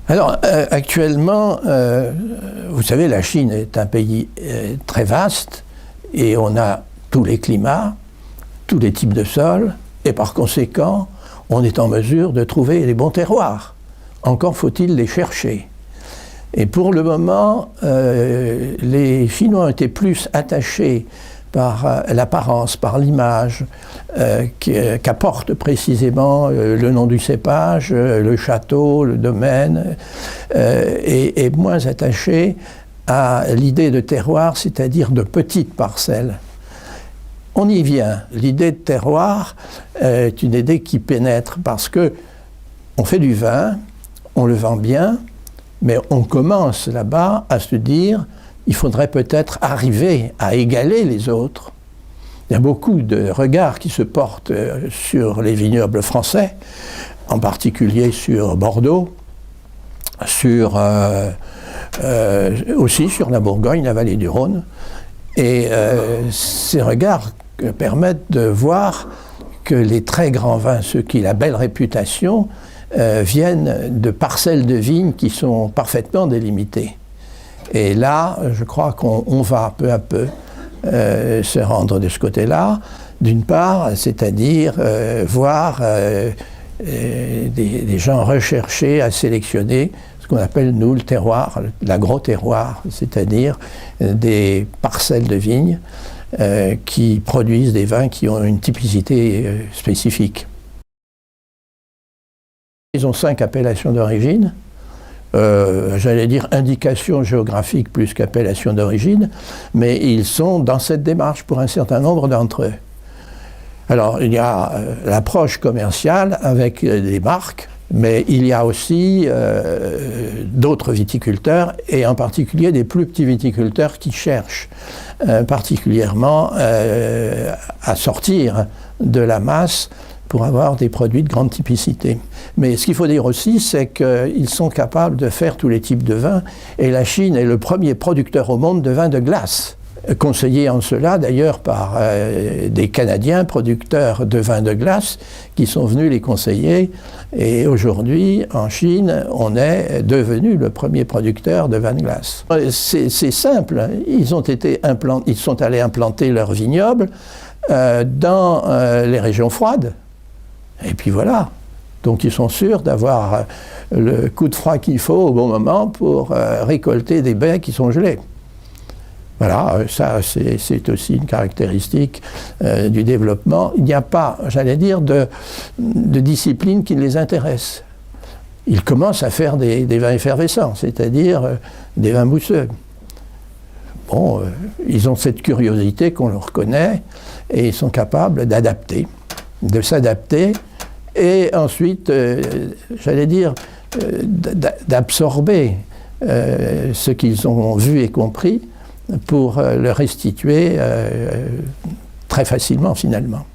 Alors, actuellement, vous savez, la Chine est un pays très vaste et on a tous les climats, tous les types de sols, et par conséquent, on est en mesure de trouver les bons terroirs. Encore faut-il les chercher. Et pour le moment, les Chinois ont été plus attachés par l'apparence, par l'image qu'apporte précisément le nom du cépage, le château, le domaine, et moins attachés à l'idée de terroir, c'est-à-dire de petites parcelles. On y vient. L'idée de terroir est une idée qui pénètre parce que on fait du vin, on le vend bien, mais on commence là-bas à se dire il faudrait peut-être arriver à égaler les autres. Il y a beaucoup de regards qui se portent sur les vignobles français, en particulier sur Bordeaux, aussi sur la Bourgogne, la vallée du Rhône. Et ces regards permettent de voir que les très grands vins, ceux qui ont la belle réputation, viennent de parcelles de vignes qui sont parfaitement délimitées. Et là, je crois qu'on va peu à peu se rendre de ce côté-là, d'une part, c'est-à-dire voir des gens rechercher à sélectionner ce qu'on appelle, nous, le terroir, l'agro-terroir, c'est-à-dire des parcelles de vignes qui produisent des vins qui ont une typicité spécifique. Ils ont 5 appellations d'origine. J'allais dire indication géographique plus qu'appellation d'origine, mais ils sont dans cette démarche pour un certain nombre d'entre eux. Alors il y a l'approche commerciale avec des marques, mais il y a aussi d'autres viticulteurs, et en particulier des plus petits viticulteurs qui cherchent particulièrement à sortir de la masse pour avoir des produits de grande typicité. Mais ce qu'il faut dire aussi, c'est qu'ils sont capables de faire tous les types de vins, et la Chine est le premier producteur au monde de vins de glace, conseillé en cela d'ailleurs par des Canadiens producteurs de vins de glace qui sont venus les conseiller, et aujourd'hui en Chine on est devenu le premier producteur de vins de glace. C'est simple, hein. Ils sont allés implanter leurs vignobles dans les régions froides. Et puis voilà, donc ils sont sûrs d'avoir le coup de froid qu'il faut au bon moment pour récolter des baies qui sont gelées. Voilà, ça c'est aussi une caractéristique du développement. Il n'y a pas, j'allais dire, de discipline qui ne les intéresse. Ils commencent à faire des vins effervescents, c'est-à-dire des vins mousseux. Bon, ils ont cette curiosité qu'on leur connaît, et ils sont capables d'adapter, de s'adapter, et ensuite, j'allais dire, d'absorber ce qu'ils ont vu et compris pour le restituer très facilement finalement.